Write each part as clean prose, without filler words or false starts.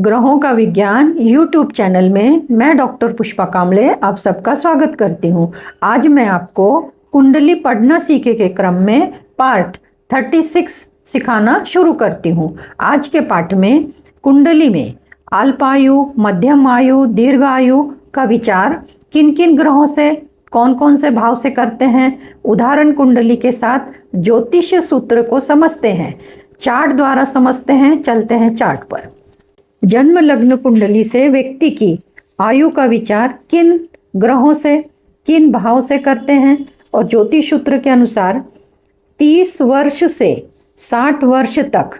ग्रहों का विज्ञान यूट्यूब चैनल में मैं डॉक्टर पुष्पा कामले आप सबका स्वागत करती हूँ। आज मैं आपको कुंडली पढ़ना सीखे के क्रम में पार्ट 36 सिखाना शुरू करती हूँ। आज के पाठ में कुंडली में अल्पायु, मध्यम आयु, दीर्घ आयु का विचार किन किन ग्रहों से कौन कौन से भाव से करते हैं, उदाहरण कुंडली के साथ ज्योतिष सूत्र को समझते हैं, चार्ट द्वारा समझते हैं। चलते हैं चार्ट पर। जन्म लग्न कुंडली से व्यक्ति की आयु का विचार किन ग्रहों से किन भाव से करते हैं और ज्योतिष सूत्र के अनुसार 30 वर्ष से 60 वर्ष तक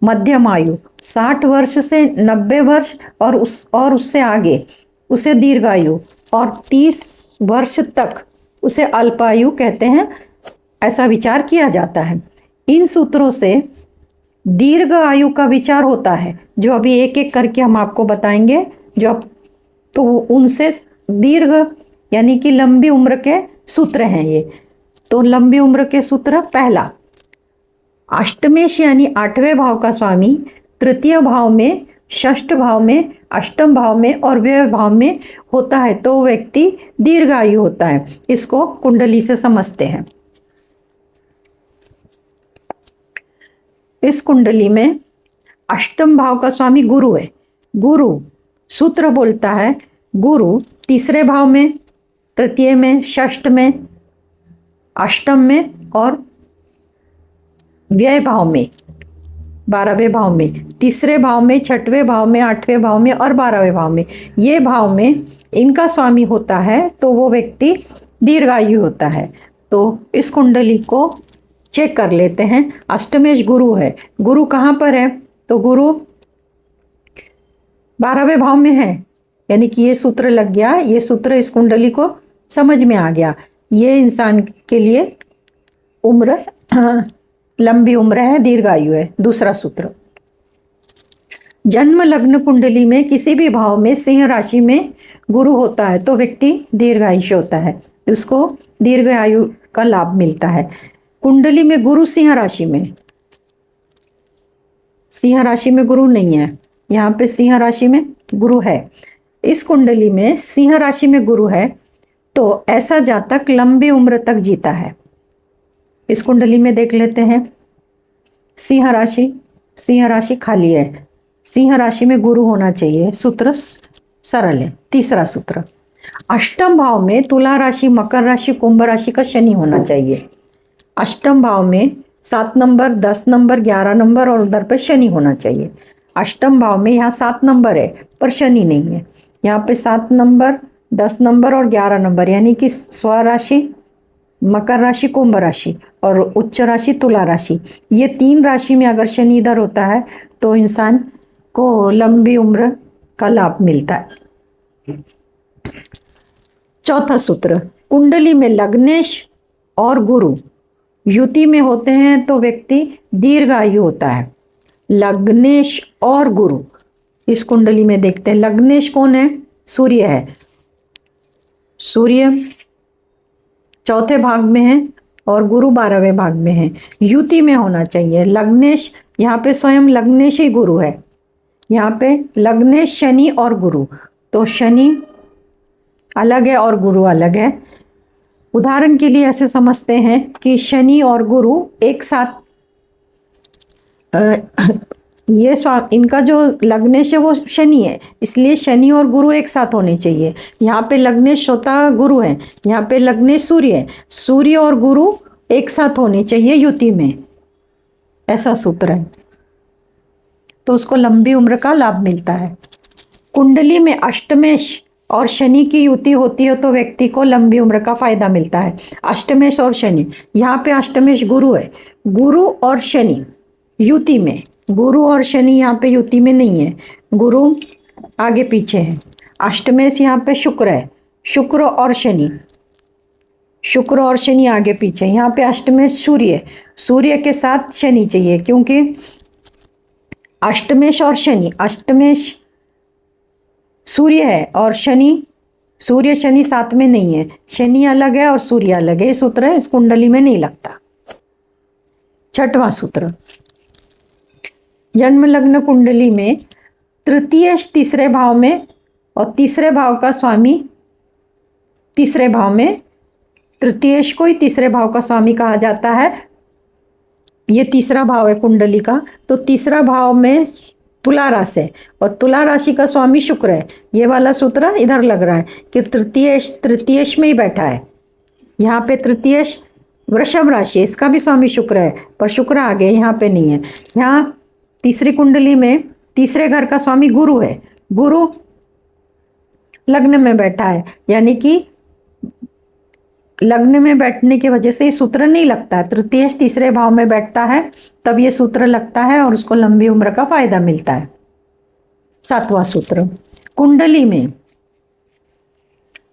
मध्यम आयु, 60 वर्ष से 90 वर्ष और उससे आगे उसे दीर्घ आयु और 30 वर्ष तक उसे अल्पायु कहते हैं। ऐसा विचार किया जाता है। इन सूत्रों से दीर्घ आयु का विचार होता है, जो अभी एक एक करके हम आपको बताएंगे। जो तो उनसे दीर्घ यानी कि लंबी उम्र के सूत्र हैं ये। तो लंबी उम्र के सूत्र, पहला अष्टमेश यानी 8वें भाव का स्वामी तृतीय भाव में, षष्ठ भाव में, अष्टम भाव में और व्यय भाव में होता है तो व्यक्ति दीर्घ आयु होता है। इसको कुंडली से समझते हैं। इस कुंडली में अष्टम भाव का स्वामी गुरु है। गुरु सूत्र बोलता है, गुरु तीसरे भाव में, तृतीय में, षष्ठ में, अष्टम में और व्यय भाव में, 12वें भाव में, तीसरे भाव में, छठवें भाव में, 8वें भाव में और 12वें भाव में, ये भाव में इनका स्वामी होता है तो वो व्यक्ति दीर्घायु होता है। तो इस कुंडली को चेक कर लेते हैं। अष्टमेश गुरु है। गुरु कहाँ पर है? तो गुरु 12वें भाव में है, यानी कि ये सूत्र लग गया। ये सूत्र इस कुंडली को समझ में आ गया। ये इंसान के लिए उम्र लंबी उम्र है, दीर्घायु है। दूसरा सूत्र, जन्म लग्न कुंडली में किसी भी भाव में सिंह राशि में गुरु होता है तो व्यक्ति दीर्घायुष्य होता है, उसको दीर्घ आयु का लाभ मिलता है। कुंडली में गुरु सिंह राशि में, सिंह राशि में गुरु नहीं है, यहाँ पे सिंह राशि में गुरु है। इस कुंडली में सिंह राशि में गुरु है तो ऐसा जातक लंबी उम्र तक जीता है। इस कुंडली में देख लेते हैं। सिंह राशि खाली है। सिंह राशि में गुरु होना चाहिए। सूत्र सरल है। तीसरा सूत्र, अष्टम भाव में तुला राशि, मकर राशि, कुंभ राशि का शनि होना चाहिए। अष्टम भाव में 7 नंबर, 10 नंबर, 11 नंबर और उधर पर शनि होना चाहिए। अष्टम भाव में यहाँ 7 नंबर है पर शनि नहीं है। यहाँ पे 7 नंबर, 10 नंबर और 11 नंबर, यानी कि स्वराशि मकर राशि, कुंभ राशि और उच्च राशि तुला राशि, ये 3 राशि में अगर शनि इधर होता है तो इंसान को लंबी उम्र का लाभ मिलता है। चौथा सूत्र, कुंडली में लग्नेश और गुरु युति में होते हैं तो व्यक्ति दीर्घायु होता है। लग्नेश और गुरु इस कुंडली में देखते हैं। लग्नेश कौन है? सूर्य है। सूर्य चौथे भाग में है और गुरु 12वें भाग में है। युति में होना चाहिए। लग्नेश, यहाँ पे स्वयं लग्नेश ही गुरु है। यहाँ पे लग्नेश शनि और गुरु, तो शनि अलग है और गुरु अलग है। उदाहरण के लिए ऐसे समझते हैं कि शनि और गुरु एक साथ, इनका जो लग्नेश है वो शनि है, इसलिए शनि और गुरु एक साथ होने चाहिए। यहाँ पे लग्नेश होता गुरु है, यहाँ पे लग्नेश सूर्य है। सूर्य और गुरु एक साथ होने चाहिए युति में, ऐसा सूत्र है, तो उसको लंबी उम्र का लाभ मिलता है। कुंडली में अष्टमेश और शनि की युति होती है तो व्यक्ति को लंबी उम्र का फायदा मिलता है। अष्टमेश और शनि, यहाँ पे अष्टमेश गुरु है। गुरु और शनि युति में, गुरु और शनि यहाँ पे युति में नहीं है, गुरु आगे पीछे है। अष्टमेश यहाँ पे शुक्र है। शुक्र और शनि आगे पीछे। यहाँ पे अष्टमेश सूर्य, सूर्य के साथ शनि चाहिए, क्योंकि अष्टमेश और शनि, अष्टमेश सूर्य है और सूर्य शनि साथ में नहीं है। शनि अलग है और सूर्य अलग है। सूत्र इस कुंडली में नहीं लगता। छठवां सूत्र, जन्म लग्न कुंडली में तृतीयेश तीसरे भाव में और तीसरे भाव का स्वामी तीसरे भाव में, तृतीयेश को ही तीसरे भाव का स्वामी कहा जाता है। ये तीसरा भाव है कुंडली का। तो तीसरा भाव में तुला राशि है और तुला राशि का स्वामी शुक्र है। ये वाला सूत्र इधर लग रहा है कि तृतीयेश में ही बैठा है। यहाँ पे तृतीयेश वृषभ राशि, इसका भी स्वामी शुक्र है, पर शुक्र आगे यहाँ पे नहीं है। यहाँ तीसरी कुंडली में तीसरे घर का स्वामी गुरु है। गुरु लग्न में बैठा है, यानी कि लग्न में बैठने की वजह से ये सूत्र नहीं लगता है। तृतीयेश तीसरे भाव में बैठता है तब ये सूत्र लगता है और उसको लंबी उम्र का फायदा मिलता है। 7वां सूत्र, कुंडली में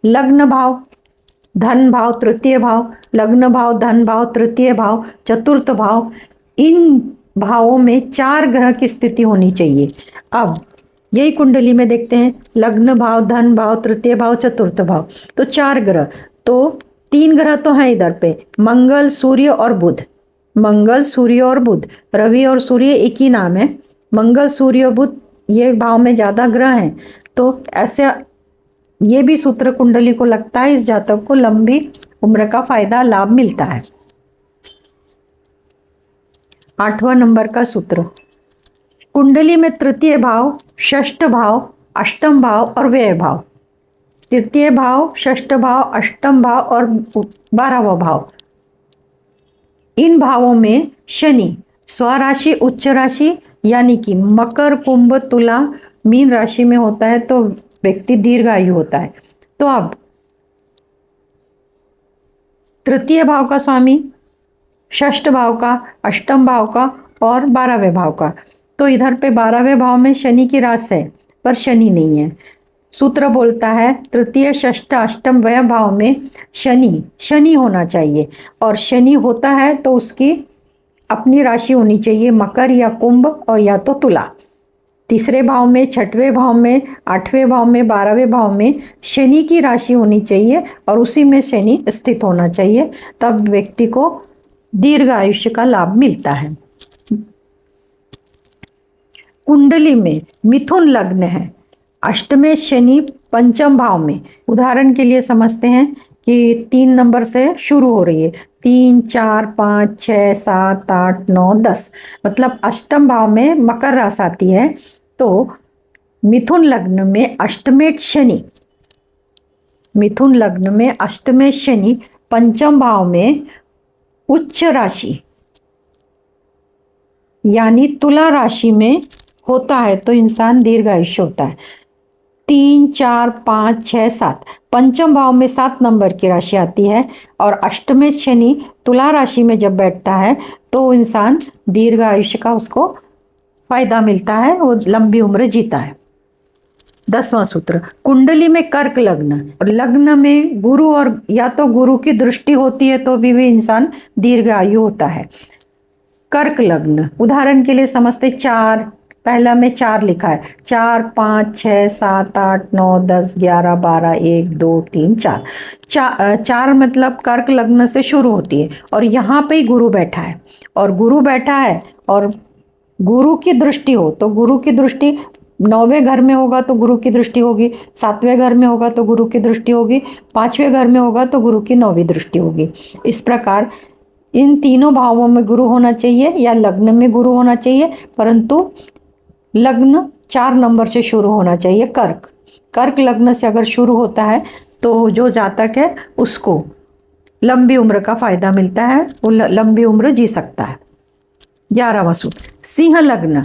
लग्न भाव, धन भाव, तृतीय भाव, लग्न भाव, धन भाव, तृतीय भाव, चतुर्थ भाव, इन भावों में 4 ग्रह की स्थिति होनी चाहिए। अब यही कुंडली में देखते हैं, लग्न भाव, धन भाव, तृतीय भाव, चतुर्थ भाव, तो 4 ग्रह। तो 3 ग्रह तो हैं इधर पे, मंगल, सूर्य और बुध। मंगल, सूर्य और बुध, रवि और सूर्य एक ही नाम है। मंगल, सूर्य और बुध ये भाव में ज़्यादा ग्रह हैं। तो ऐसे ये भी सूत्र कुंडली को लगता है, इस जातक को लंबी उम्र का फायदा लाभ मिलता है। 8वां नंबर का सूत्र, कुंडली में तृतीय भाव, षष्ठ भाव, अष्टम भाव और व्यय भाव। तृतीय भाव, षष्ठ भाव, अष्टम भाव और 12वां भाव, इन भावों में शनि स्वराशि उच्च राशि यानी कि मकर, कुंभ, तुला, मीन राशि में होता है तो व्यक्ति दीर्घायु होता है। तो अब तृतीय भाव का स्वामी, षष्ठ भाव का, अष्टम भाव का और 12वें भाव का। तो इधर पे 12वें भाव में शनि की रास है पर शनि नहीं है। सूत्र बोलता है तृतीय, षष्ठ, अष्टम, व्यय भाव में शनि होना चाहिए और शनि होता है तो उसकी अपनी राशि होनी चाहिए मकर या कुंभ और या तो तुला। तीसरे भाव में, छठवें भाव में, 8वें भाव में, 12वें भाव में शनि की राशि होनी चाहिए और उसी में शनि स्थित होना चाहिए, तब व्यक्ति को दीर्घ आयुष्य का लाभ मिलता है। कुंडली में मिथुन लग्न है, अष्टमें शनि पंचम भाव में। उदाहरण के लिए समझते हैं कि 3 नंबर से शुरू हो रही है, 3, 4, 5, 6, 7, 8, 9, 10, मतलब अष्टम भाव में मकर राशि आती है। तो मिथुन लग्न में अष्टमें शनि, मिथुन लग्न में अष्टमें शनि पंचम भाव में उच्च राशि यानी तुला राशि में होता है तो इंसान दीर्घायुष्य होता है। 3, 4, 5, 6, 7 पंचम भाव में 7 नंबर की राशि आती है और अष्टमें शनि तुला राशि में जब बैठता है तो इंसान दीर्घ आयुष्य का उसको फायदा मिलता है, वो लंबी उम्र जीता है। 10वां सूत्र, कुंडली में कर्क लग्न और लग्न में गुरु और या तो गुरु की दृष्टि होती है तो भी इंसान दीर्घ आयु होता है। कर्क लग्न उदाहरण के लिए समझते, 4 पहला में 4 लिखा है, 4, 5, 6, 7, 8, 9, 10, 11, 12, 1, 2, 3, 4 मतलब कर्क लग्न से शुरू होती है और यहाँ पे ही गुरु बैठा है और गुरु बैठा है और गुरु की दृष्टि हो तो गुरु की दृष्टि 9वें घर में होगा तो गुरु की दृष्टि होगी, 7वें घर में होगा तो गुरु की दृष्टि होगी, 5वें घर में होगा तो गुरु की 9वीं दृष्टि होगी। इस प्रकार इन तीनों भावों में गुरु होना चाहिए या लग्न में गुरु होना चाहिए, परंतु लग्न 4 नंबर से शुरू होना चाहिए। कर्क लग्न से अगर शुरू होता है तो जो जातक है उसको लंबी उम्र का फायदा मिलता है, वो लंबी उम्र जी सकता है। 11वां सूत्र, सिंह लग्न,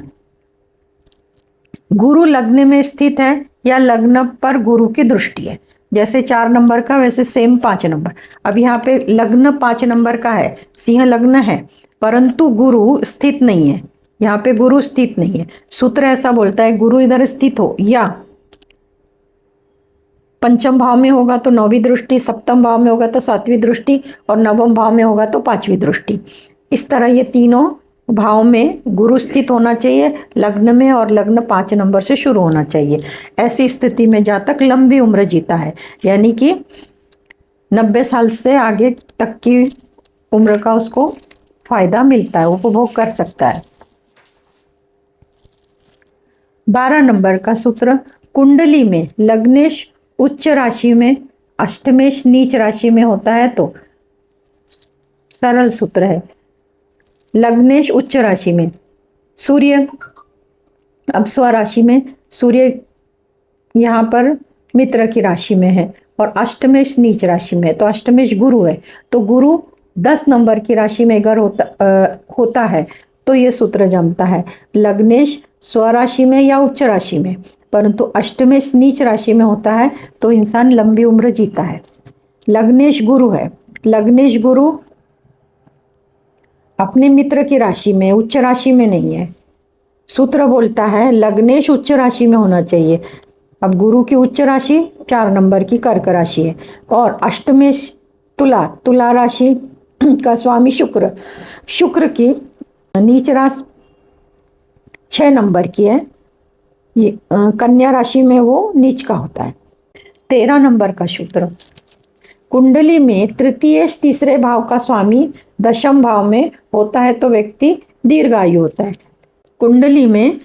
गुरु लग्न में स्थित है या लग्न पर गुरु की दृष्टि है, जैसे 4 नंबर का वैसे सेम 5 नंबर। अब यहाँ पे लग्न 5 नंबर का है, सिंह लग्न है परंतु गुरु स्थित नहीं है, यहाँ पे गुरु स्थित नहीं है। सूत्र ऐसा बोलता है गुरु इधर स्थित हो या पंचम भाव में होगा तो 9वीं दृष्टि, सप्तम भाव में होगा तो 7वीं दृष्टि और नवम भाव में होगा तो 5वीं दृष्टि। इस तरह ये तीनों भाव में गुरु स्थित होना चाहिए लग्न में और लग्न 5 नंबर से शुरू होना चाहिए। ऐसी स्थिति में जातक लंबी उम्र जीता है, यानी कि 90 साल से आगे तक की उम्र का उसको फायदा मिलता है, उपभोग कर सकता है। 12 नंबर का सूत्र, कुंडली में लग्नेश उच्च राशि में, अष्टमेश नीच राशि में होता है तो सरल सूत्र है। लग्नेश उच्च राशि में, सूर्य अब स्वराशि में, सूर्य यहाँ पर मित्र की राशि में है और अष्टमेश नीच राशि में है, तो अष्टमेश गुरु है। तो गुरु 10 नंबर की राशि में अगर होता है तो ये सूत्र जमता है। लग्नेश स्वराशि में या उच्च राशि में, परंतु अष्टमेश नीच राशि में होता है तो इंसान लंबी उम्र जीता है। लग्नेश गुरु है, लग्नेश गुरु अपने मित्र की राशि में, उच्च राशि में नहीं है। सूत्र बोलता है लग्नेश उच्च राशि में होना चाहिए। अब गुरु की उच्च राशि 4 नंबर की कर्क राशि है और अष्टमेश तुला, तुला राशि का स्वामी शुक्र, शुक्र की नीच राशि 6 नंबर की है, ये कन्या राशि में वो नीच का होता है। 13 नंबर का सूत्र, कुंडली में तृतीय तीसरे भाव का स्वामी दशम भाव में होता है तो व्यक्ति दीर्घायु होता है। कुंडली में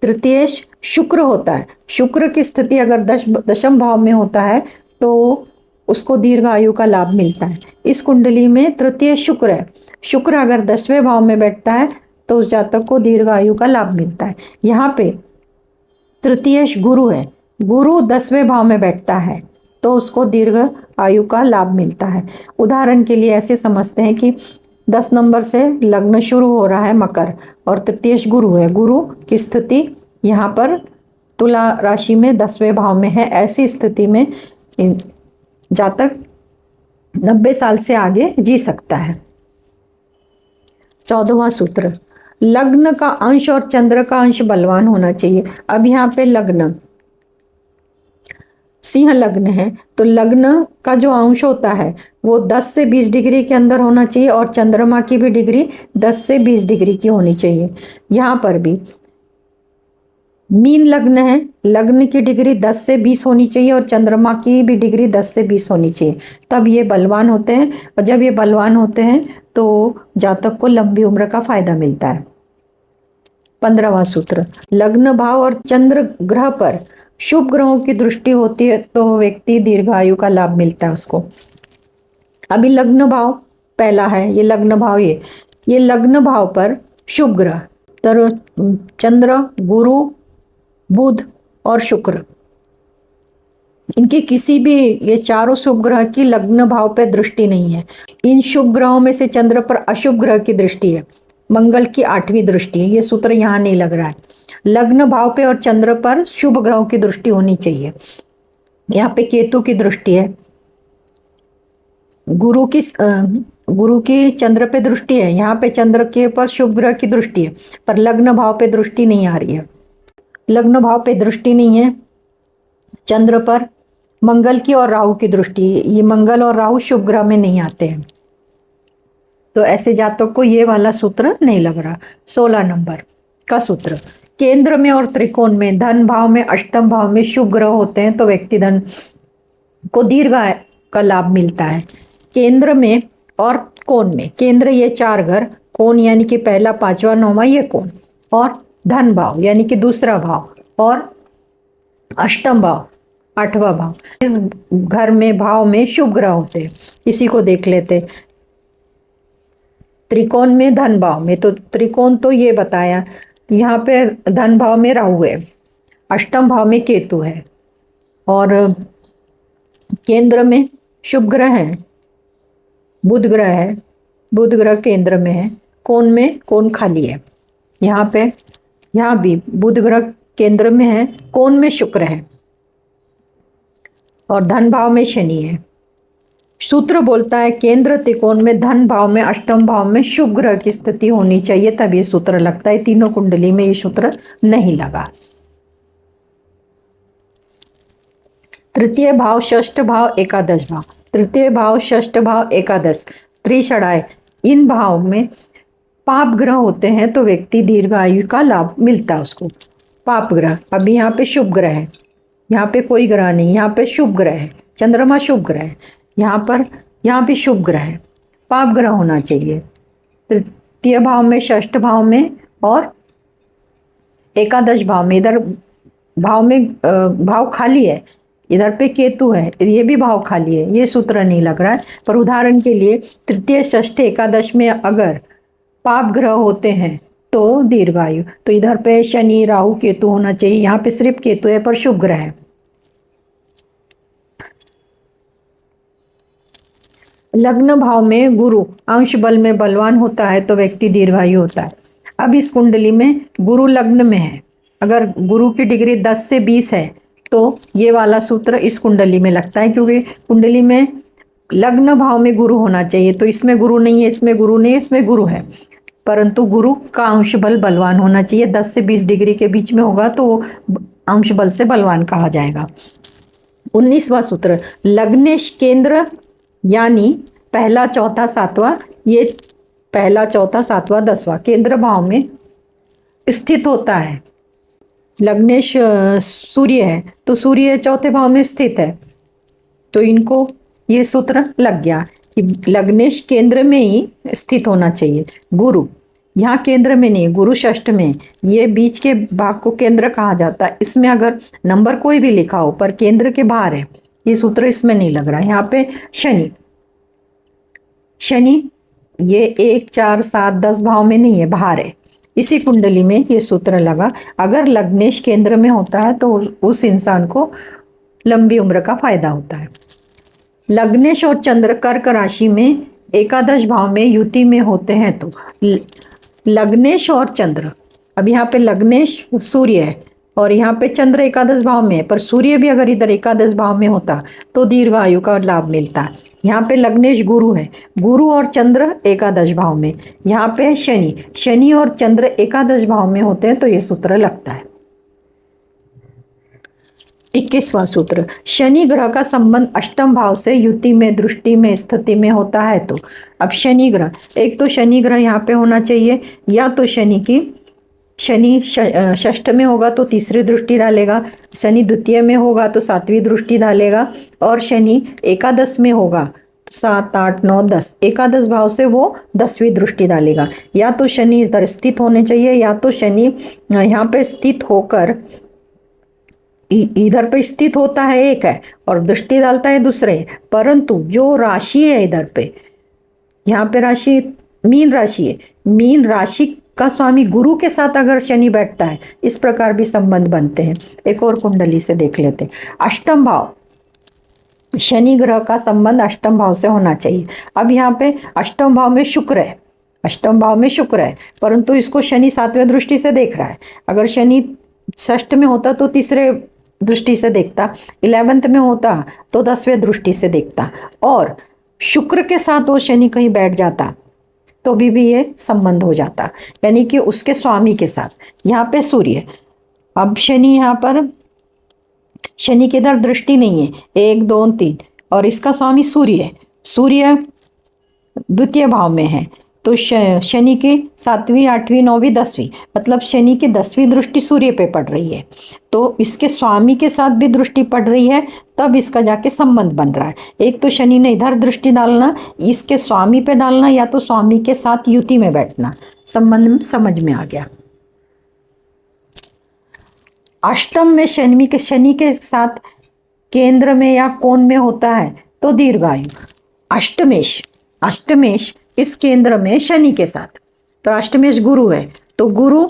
तृतीय शुक्र होता है, शुक्र की स्थिति अगर दशम भाव में होता है तो उसको दीर्घायु का लाभ मिलता है। इस कुंडली में तृतीय शुक्र है, शुक्र अगर 10वें भाव में बैठता है तो उस जातक को दीर्घायु का लाभ मिलता है। यहाँ पे तृतीय गुरु है, गुरु 10वें भाव में बैठता है तो उसको दीर्घ आयु का लाभ मिलता है। उदाहरण के लिए ऐसे समझते हैं कि 10 नंबर से लग्न शुरू हो रहा है मकर और तृतीय गुरु है, गुरु की स्थिति यहाँ पर तुला राशि में 10वें भाव में है। ऐसी स्थिति में जातक 90 साल से आगे जी सकता है। 14वां सूत्र, लग्न का अंश और चंद्र का अंश बलवान होना चाहिए। अब यहाँ पे लग्न सिंह लग्न है तो लग्न का जो अंश होता है वो 10 से 20 डिग्री के अंदर होना चाहिए और चंद्रमा की भी डिग्री 10 से 20 डिग्री की होनी चाहिए। यहाँ पर भी मीन लग्न है, लग्न की डिग्री 10 से 20 होनी चाहिए और चंद्रमा की भी डिग्री 10 से 20 होनी चाहिए, तब ये बलवान होते हैं। और जब ये बलवान होते हैं तो जातक को लंबी उम्र का फायदा मिलता है। 15वां सूत्र, लग्न भाव और चंद्र ग्रह पर शुभ ग्रहों की दृष्टि होती है तो व्यक्ति दीर्घायु का लाभ मिलता है उसको। अभी लग्न भाव पहला है, ये लग्न भाव, ये लग्न भाव पर शुभ ग्रह तो चंद्र, गुरु, बुध और शुक्र, इनकी किसी भी ये चारों शुभ ग्रह की लग्न भाव पे दृष्टि नहीं है। इन शुभ ग्रहों में से चंद्र पर अशुभ ग्रह की दृष्टि है, मंगल की 8वीं दृष्टि है। ये सूत्र यहाँ नहीं लग रहा है। लग्न भाव पे और चंद्र पर शुभ ग्रहों की दृष्टि होनी चाहिए। यहाँ पे केतु की दृष्टि है, गुरु की चंद्र पे दृष्टि है, यहाँ पे चंद्र के पर शुभ ग्रह की दृष्टि है, पर लग्न भाव पे दृष्टि नहीं आ रही है। लग्न भाव पे दृष्टि नहीं है, चंद्र पर मंगल की और राहु की दृष्टि है। ये मंगल और राहु शुभ ग्रह में नहीं आते हैं, तो ऐसे जातक को ये वाला सूत्र नहीं लग रहा। 16 नंबर का सूत्र, केंद्र में और त्रिकोण में, धन भाव में, अष्टम भाव में शुभ ग्रह होते हैं तो व्यक्ति धन को दीर्घ का लाभ मिलता है। केंद्र में और कोण में, केंद्र ये 4 घर, कोण यानी कि पहला, 5वां, 9वां ये कोण, और धन भाव यानी कि दूसरा भाव, और अष्टम भाव 8वां भाव। इस घर में, भाव में शुभ ग्रह होते हैं। इसी को देख लेते। त्रिकोण में, धन भाव में, तो त्रिकोण तो ये बताया, यहाँ पे धन भाव में राहु है, अष्टम भाव में केतु है, और केंद्र में शुभ ग्रह है, बुध ग्रह है, बुध ग्रह केंद्र में है, कोण में कोण खाली है। यहाँ भी बुध ग्रह केंद्र में है, कोण में शुक्र है और धन भाव में शनि है। सूत्र बोलता है केंद्र त्रिकोण में, धन भाव में, अष्टम भाव में शुभ ग्रह की स्थिति होनी चाहिए, तब ये सूत्र लगता है। तीनों कुंडली में ये सूत्र नहीं लगा। तृतीय भाव, षष्ठ भाव, एकादश भाव, तृतीय भाव, षष्ठ भाव, एकादश, त्रिषडाय, इन भाव में पाप ग्रह होते हैं तो व्यक्ति दीर्घायु का लाभ मिलता है उसको। पाप ग्रह, अभी यहाँ पे शुभ ग्रह है, यहाँ पे कोई ग्रह नहीं, यहाँ पे शुभ ग्रह है, चंद्रमा शुभ ग्रह है, यहाँ भी शुभ ग्रह है, पाप ग्रह होना चाहिए तृतीय भाव में, षष्ठ भाव में और एकादश भाव में, इधर भाव में भाव खाली है, इधर पे केतु है, ये भी भाव खाली है, ये सूत्र नहीं लग रहा है। पर उदाहरण के लिए तृतीय षष्ठ एकादश में अगर पाप ग्रह होते हैं तो दीर्घायु, तो इधर पे शनि राहु केतु होना चाहिए, यहाँ पे सिर्फ केतु है पर शुभ ग्रह है। लग्न भाव में गुरु अंश बल में बलवान होता है तो व्यक्ति दीर्घायु होता है। अब इस कुंडली में गुरु लग्न में है, अगर गुरु की डिग्री 10 से 20 है तो ये वाला सूत्र इस कुंडली में लगता है, क्योंकि कुंडली में लग्न भाव में गुरु होना चाहिए, तो इसमें गुरु नहीं है, इसमें गुरु नहीं है, इसमें गुरु है, परंतु गुरु का अंश बल बलवान होना चाहिए। 10 से 20 डिग्री के बीच में होगा तो अंश बल से बलवान कहा जाएगा। 19वां सूत्र, लग्नेश केंद्र यानी पहला चौथा सातवां, ये पहला चौथा सातवां 10वां केंद्र भाव में स्थित होता है। लग्नेश सूर्य है तो सूर्य चौथे भाव में स्थित है, तो इनको ये सूत्र लग गया कि लग्नेश केंद्र में ही स्थित होना चाहिए। गुरु यहाँ केंद्र में नहीं, गुरु षष्ठ में, ये बीच के भाग को केंद्र कहा जाता है। इसमें अगर नंबर कोई भी लिखा हो पर केंद्र के बाहर है, ये सूत्र इसमें नहीं लग रहा है। यहाँ पे शनि, शनि ये 1 4 7 10 भाव में नहीं है, बाहर है, इसी कुंडली में ये सूत्र लगा। अगर लग्नेश केंद्र में होता है तो उस इंसान को लंबी उम्र का फायदा होता है। लग्नेश और चंद्र कर्क राशि में एकादश भाव में युति में होते हैं तो लग्नेश और चंद्र, अब यहाँ पे लग्नेश सूर्य है और यहाँ पे चंद्र एकादश भाव में है, पर सूर्य भी अगर इधर एकादश भाव में होता तो दीर्घायु का लाभ मिलता है। यहाँ पे लग्नेश गुरु है, गुरु और चंद्र एकादश भाव में, यहाँ पे शनि, शनि और चंद्र एकादश भाव में होते हैं तो ये सूत्र लगता है। 21वां सूत्र, शनि ग्रह का संबंध अष्टम भाव से युति में दृष्टि में स्थिति में होता है तो अब शनि ग्रह, एक तो शनि ग्रह यहाँ पे होना चाहिए, या तो शनि षष्ठ में होगा तो तीसरी दृष्टि डालेगा, शनि द्वितीय में होगा तो सातवीं दृष्टि डालेगा, और शनि एकादश में होगा तो 7 8 9 10 एकादश भाव से वो 10वीं दृष्टि डालेगा। या तो शनि इधर स्थित होने चाहिए, या तो शनि यहाँ पे स्थित होकर इधर पे स्थित होता है एक है और दृष्टि डालता है दूसरे, परंतु जो राशि है इधर पे, यहाँ पे राशि मीन राशि है, मीन राशि का स्वामी गुरु के साथ अगर शनि बैठता है, इस प्रकार भी संबंध बनते हैं। एक और कुंडली से देख लेते हैं। अष्टम भाव, शनि ग्रह का संबंध अष्टम भाव से होना चाहिए। अब यहाँ पे अष्टम भाव में शुक्र है, अष्टम भाव में शुक्र है, परंतु इसको शनि 7वें दृष्टि से देख रहा है। अगर शनि षष्ठ में होता तो तीसरे दृष्टि से देखता, 11th में होता तो 10वें दृष्टि से देखता, और शुक्र के साथ वो शनि कहीं बैठ जाता तो भी ये संबंध हो जाता, यानी कि उसके स्वामी के साथ। यहाँ पे सूर्य, अब शनि यहाँ पर, शनि के इधर दृष्टि नहीं है 1 2 3, और इसका स्वामी सूर्य है, सूर्य द्वितीय भाव में है तो शनि की 7वीं 8वीं 9वीं 10वीं, मतलब शनि की 10वीं दृष्टि सूर्य पे पड़ रही है, तो इसके स्वामी के साथ भी दृष्टि पड़ रही है, तब इसका जाके संबंध बन रहा है। एक तो शनि ने इधर दृष्टि डालना, इसके स्वामी पे डालना, या तो स्वामी के साथ युति में बैठना, संबंध समझ में आ गया। अष्टम में शनि के साथ केंद्र में या कोण में होता है तो दीर्घायु। अष्टमेश इस केंद्र में शनि के साथ, तो अष्टमेश गुरु है, तो गुरु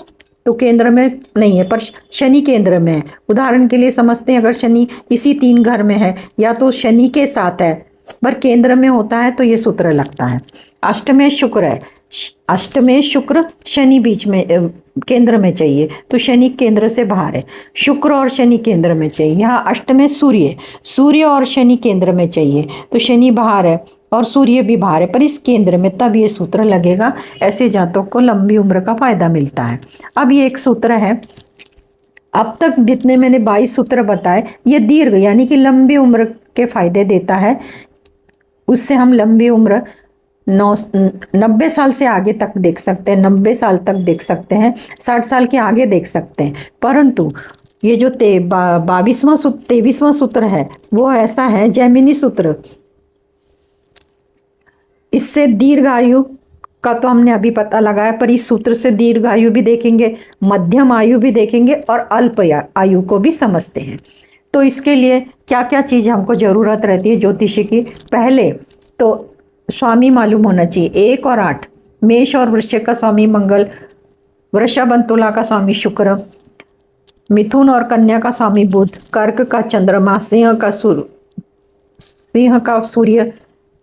तो केंद्र में नहीं है पर शनि केंद्र में है। उदाहरण के लिए समझते हैं, अगर शनि इसी 3 घर में है या तो शनि के साथ है पर केंद्र में होता है तो ये सूत्र लगता है। अष्टमेश शुक्र है, अष्टमेश शुक्र शनि बीच में केंद्र में चाहिए तो शनि केंद्र से बाहर है, शुक्र और शनि केंद्र में चाहिए। यहाँ अष्टमेश सूर्य और शनि केंद्र में चाहिए तो शनि बाहर है और सूर्य भी बाहर है, पर इस केंद्र में, तब ये सूत्र लगेगा। ऐसे जातकों को लंबी उम्र का फायदा मिलता है। अब ये एक सूत्र है, अब तक जितने मैंने 22 सूत्र बताए ये दीर्घ यानी कि लंबी उम्र के फायदे देता है। उससे हम लंबी उम्र 90 साल से आगे तक देख सकते हैं, 90 साल तक देख सकते हैं, 60 साल के आगे देख सकते हैं। परंतु ये जो 23वां सूत्र है वो ऐसा है, जैमिनी सूत्र, इससे दीर्घायु का तो हमने अभी पता लगाया, पर इस सूत्र से दीर्घ आयु भी देखेंगे, मध्यम आयु भी देखेंगे और अल्प आयु को भी समझते हैं। तो इसके लिए क्या क्या चीज़ हमको ज़रूरत रहती है ज्योतिषी की? पहले तो स्वामी मालूम होना चाहिए। 1 और 8, मेष और वृश्चिक का स्वामी मंगल, वृषभ और तुला का स्वामी शुक्र, मिथुन और कन्या का स्वामी बुध, कर्क का चंद्रमा, सिंह का सूर्य,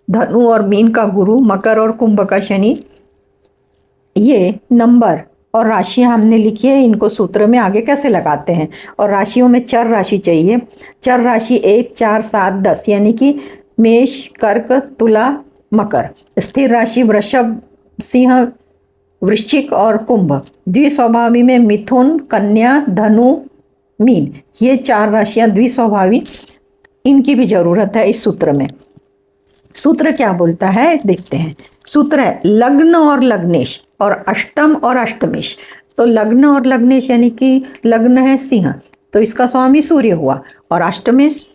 धनु और मीन का गुरु, मकर और कुंभ का शनि। ये नंबर और राशियां हमने लिखी है, इनको सूत्र में आगे कैसे लगाते हैं। और राशियों में चर राशि चाहिए। चर राशि 1, 4, 7, 10 यानी कि मेष, कर्क, तुला, मकर। स्थिर राशि वृषभ, सिंह, वृश्चिक और कुंभ। द्विस्वभावी में मिथुन, कन्या, धनु, मीन। ये 4 राशियां द्विस्वभावी, इनकी भी जरूरत है इस सूत्र में। सूत्र क्या बोलता है देखते हैं। सूत्र है लग्न और लग्नेश और अष्टम और अष्टमेश। तो लग्न और लग्नेश यानी कि लग्न है सिंह, तो इसका स्वामी सूर्य हुआ, और अष्टमेश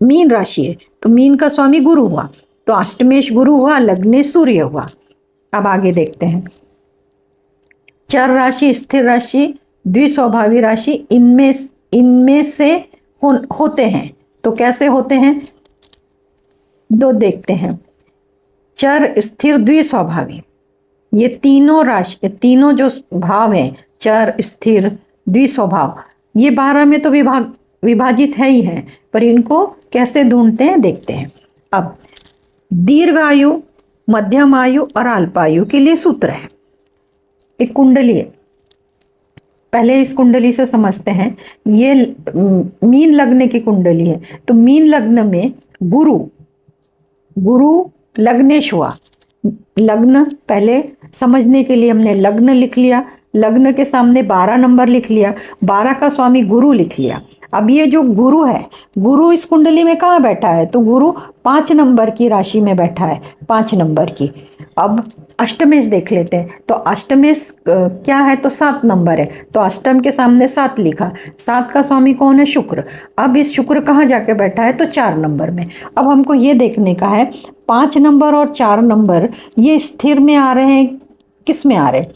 मीन राशि है, तो मीन का स्वामी गुरु हुआ, तो अष्टमेश गुरु हुआ, लग्नेश सूर्य हुआ। अब आगे देखते हैं। चर राशि, स्थिर राशि, द्विस्वभावी राशि, इनमें से होते हैं। तो कैसे होते हैं दो देखते हैं। चर, स्थिर, द्विस्वभावी, ये तीनों राशि, तीनों जो भाव हैं, चर, स्थिर, द्विस्वभाव, ये 12 में तो विभाजित है ही है, पर इनको कैसे ढूंढते हैं देखते हैं। अब दीर्घ आयु, मध्यम आयु और अल्पायु के लिए सूत्र है। एक कुंडली है, पहले इस कुंडली से समझते हैं। ये मीन लग्न की कुंडली है, तो मीन लग्न में गुरु लग्नेश हुआ। लग्न पहले समझने के लिए हमने लग्न लिख लिया, लग्न के सामने 12 नंबर लिख लिया, 12 का स्वामी गुरु लिख लिया। अब ये जो गुरु है, गुरु इस कुंडली में कहाँ बैठा है? तो गुरु 5 नंबर की राशि में बैठा है, 5 नंबर की। अब अष्टमेश देख लेते हैं। तो अष्टमेश क्या है? तो 7 नंबर है, तो अष्टम के सामने 7 लिखा। 7 का स्वामी कौन है? शुक्र। अब इस शुक्र कहाँ जाके बैठा है? तो 4 नंबर में। अब हमको ये देखने का है 5 नंबर और 4 नंबर ये स्थिर में आ रहे हैं, किस में आ रहे हैं?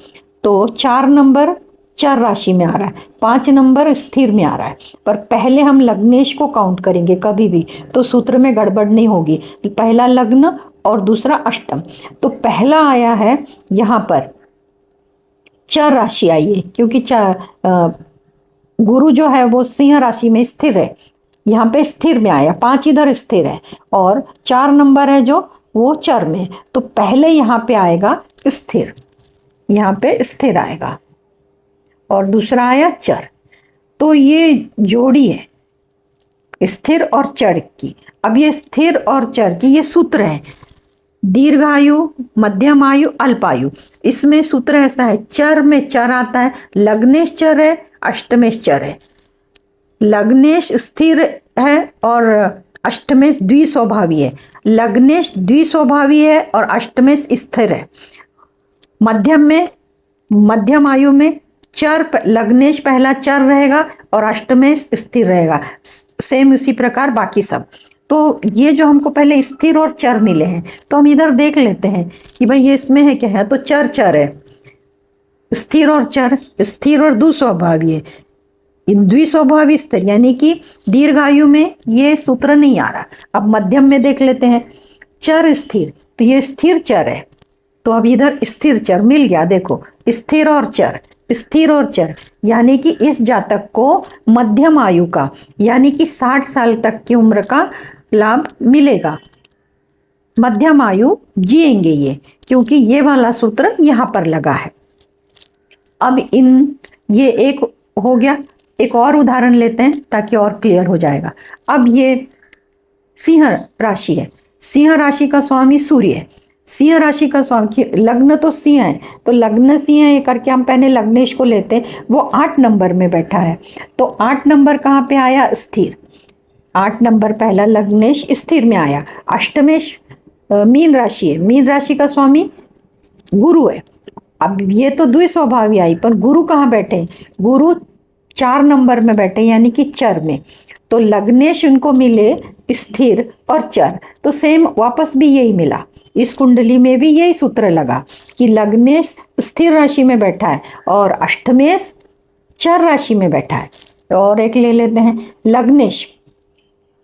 तो 4 नंबर चर राशि में आ रहा है, 5 नंबर स्थिर में आ रहा है। पर पहले हम लग्नेश को काउंट करेंगे कभी भी, तो सूत्र में गड़बड़ नहीं होगी। पहला लग्न और दूसरा अष्टम। तो पहला आया है यहाँ पर चर राशि आई है, क्योंकि गुरु जो है वो सिंह राशि में स्थिर है, यहाँ पे स्थिर में आया। 5 इधर स्थिर है और 4 नंबर है जो वो चर में, तो पहले यहाँ पे आएगा स्थिर, यहाँ पे स्थिर आएगा, और दूसरा आया चर। तो ये जोड़ी है स्थिर और चर की। अब ये स्थिर और चर की ये सूत्र है, दीर्घायु, मध्यम आयु, अल्पायु। इसमें सूत्र ऐसा है, चर में चर आता है, लग्नेश चर है, अष्टमेश चर है। लग्नेश स्थिर है और अष्टमेश द्विस्वभावी है। लग्नेश द्विस्वभावी है और अष्टमेश स्थिर है। मध्यम आयु में चर, लग्नेश पहला चर रहेगा और अष्टमेश स्थिर रहेगा। सेम उसी प्रकार बाकी सब। तो ये जो हमको पहले स्थिर और चर मिले हैं, तो हम इधर देख लेते हैं कि भाई ये इसमें है क्या है। तो चर है, स्थिर और चर, स्थिर और द्विस्वभावी है। द्विस्वभावी स्थिर यानी कि दीर्घायु में ये सूत्र नहीं आ रहा। अब मध्यम में देख लेते हैं, चर स्थिर, तो ये स्थिर चर है। तो अब इधर स्थिर चर मिल गया। देखो स्थिर और चर, स्थिर और चर, यानी कि इस जातक को मध्यम आयु का यानी कि 60 साल तक की उम्र का लाभ मिलेगा। मध्यम आयु जिएंगे ये, क्योंकि ये वाला सूत्र यहाँ पर लगा है। अब ये एक हो गया। एक और उदाहरण लेते हैं ताकि और क्लियर हो जाएगा। अब ये सिंह राशि है, सिंह राशि का स्वामी सूर्य है। सिंह राशि का स्वामी, लग्न तो सिंह है, तो लग्न सिंह है करके हम पहले लग्नेश को लेते हैं, वो 8 नंबर में बैठा है। तो 8 नंबर कहाँ पे आया? स्थिर। 8 नंबर पहला लग्नेश स्थिर में आया। अष्टमेश मीन राशि है, मीन राशि का स्वामी गुरु है। अब ये तो द्विस्वभावी आई, पर गुरु कहाँ बैठे? गुरु 4 नंबर में बैठे, यानी कि चर में। तो लग्नेश उनको मिले स्थिर और चर, तो सेम वापस भी यही मिला। इस कुंडली में भी यही सूत्र लगा कि लग्नेश स्थिर राशि में बैठा है और अष्टमेश चर राशि में बैठा है। तो और एक ले लेते हैं, लग्नेश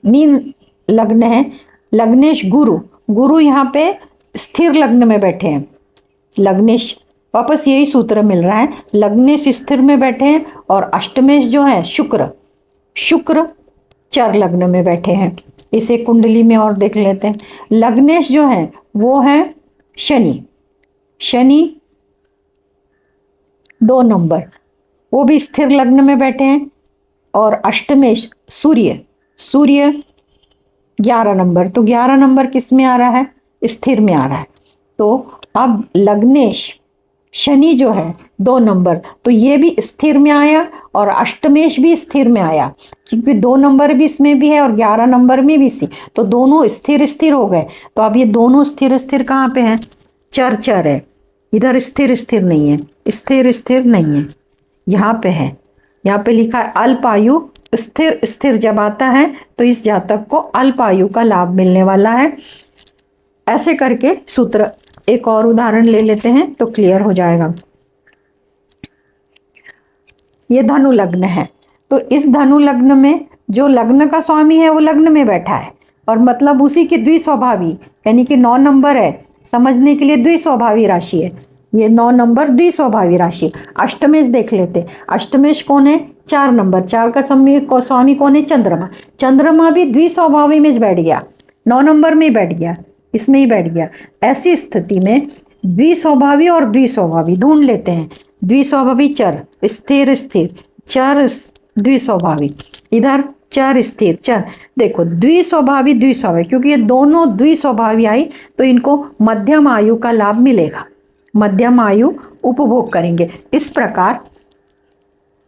मीन लग्न है, लग्नेश गुरु, गुरु यहाँ पे स्थिर लग्न में बैठे हैं। लग्नेश, वापस यही सूत्र मिल रहा है, लग्नेश स्थिर में बैठे हैं और अष्टमेश जो है शुक्र, शुक्र चर लग्न में बैठे हैं। इसे कुंडली में और देख लेते हैं। लग्नेश जो है वो है शनि, शनि 2 नंबर, वो भी स्थिर लग्न में बैठे हैं। और अष्टमेश सूर्य, सूर्य 11 नंबर, तो 11 नंबर किस में आ रहा है, स्थिर में आ रहा है। तो अब लग्नेश शनि जो है 2 नंबर, तो ये भी स्थिर में आया और अष्टमेश भी स्थिर में आया, क्योंकि 2 नंबर भी इसमें भी है और 11 नंबर में भी सी, तो दोनों स्थिर स्थिर हो गए। तो अब ये दोनों स्थिर स्थिर कहाँ पे हैं, चर चर है, इधर स्थिर स्थिर नहीं है, स्थिर स्थिर नहीं है, यहाँ पे है, यहाँ पे लिखा है अल्पायु स्थिर स्थिर जब आता है तो इस जातक को अल्पायु का लाभ मिलने वाला है। ऐसे करके सूत्र, एक और उदाहरण ले लेते हैं तो क्लियर हो जाएगा। ये धनु लग्न है, तो इस धनु लग्न में जो लग्न का स्वामी है वो लग्न में बैठा है और मतलब उसी की द्विस्वभावी यानी कि 9 नंबर है, समझने के लिए द्विस्वभावी राशि है, ये 9 नंबर द्विस्वभावी राशि। अष्टमेश देख लेते, अष्टमेश कौन है, 4 नंबर, 4 का स्वामी कौन है, चंद्रमा, चंद्रमा भी द्विस्वभावी में बैठ गया, 9 नंबर में ही बैठ गया, इसमें ही बैठ गया। ऐसी स्थिति में द्विस्वभावी और द्विस्वभावी ढूंढ लेते हैं। द्विस्वभावी चर स्थिर स्थिर, चर द्विस्वभावी, इधर चर स्थिर चर, देखो द्विस्वभावी द्विस्वभावी, क्योंकि ये दोनों द्विस्वभावी आई तो इनको मध्यम आयु का लाभ मिलेगा, मध्यम आयु उपभोग करेंगे। इस प्रकार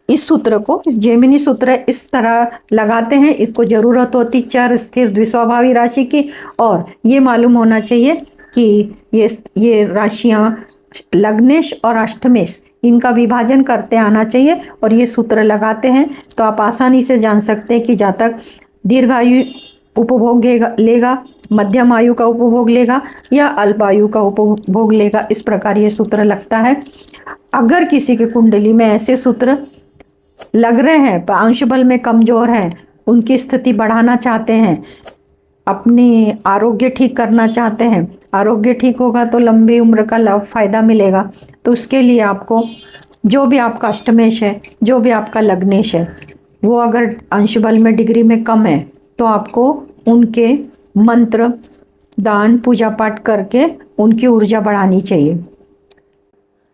इस सूत्र को, जेमिनी सूत्र इस तरह लगाते हैं, इसको जरूरत होती चर स्थिर द्विस्वभावी राशि की, और ये मालूम होना चाहिए कि ये राशियां लग्नेश और अष्टमेश इनका विभाजन करते आना चाहिए, और ये सूत्र लगाते हैं तो आप आसानी से जान सकते हैं कि जातक दीर्घायु उपभोग लेगा, मध्यम आयु का उपभोग लेगा या अल्पायु का उपभोग लेगा। इस प्रकार ये सूत्र लगता है। अगर किसी के कुंडली में ऐसे सूत्र लग रहे हैं, अंश बल में कमजोर है, उनकी स्थिति बढ़ाना चाहते हैं, अपनी आरोग्य ठीक करना चाहते हैं, आरोग्य ठीक होगा तो लंबी उम्र का लाभ फायदा मिलेगा, तो उसके लिए आपको जो भी आपका अष्टमेश है, जो भी आपका लग्नेश है, वो अगर अंश बल में डिग्री में कम है तो आपको उनके मंत्र दान पूजा पाठ करके उनकी ऊर्जा बढ़ानी चाहिए।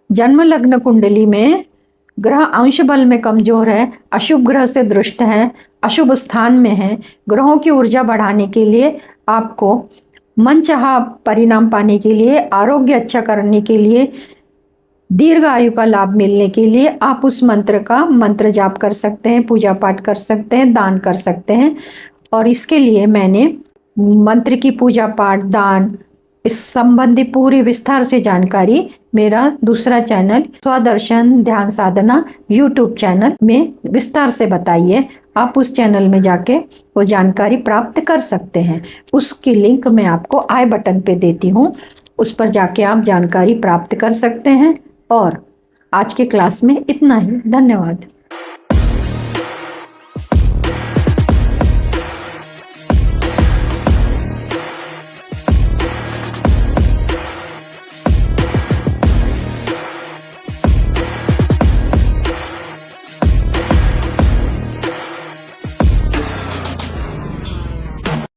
जन्म लग्न कुंडली में ग्रह अंश बल में कमजोर है, अशुभ ग्रह से दृष्ट है, अशुभ स्थान में है, ग्रहों की ऊर्जा बढ़ाने के लिए, आपको मनचाहा परिणाम पाने के लिए, आरोग्य अच्छा करने के लिए, दीर्घ आयु का लाभ मिलने के लिए आप उस मंत्र का मंत्र जाप कर सकते हैं, पूजा पाठ कर सकते हैं, दान कर सकते हैं। और इसके लिए मैंने मंत्र की पूजा पाठ दान इस संबंधी पूरी विस्तार से जानकारी मेरा दूसरा चैनल स्वदर्शन ध्यान साधना यूट्यूब चैनल में विस्तार से बताई है। आप उस चैनल में जाके वो जानकारी प्राप्त कर सकते हैं। उसकी लिंक मैं आपको आई बटन पे देती हूँ, उस पर जाके आप जानकारी प्राप्त कर सकते हैं। और आज के क्लास में इतना ही, धन्यवाद।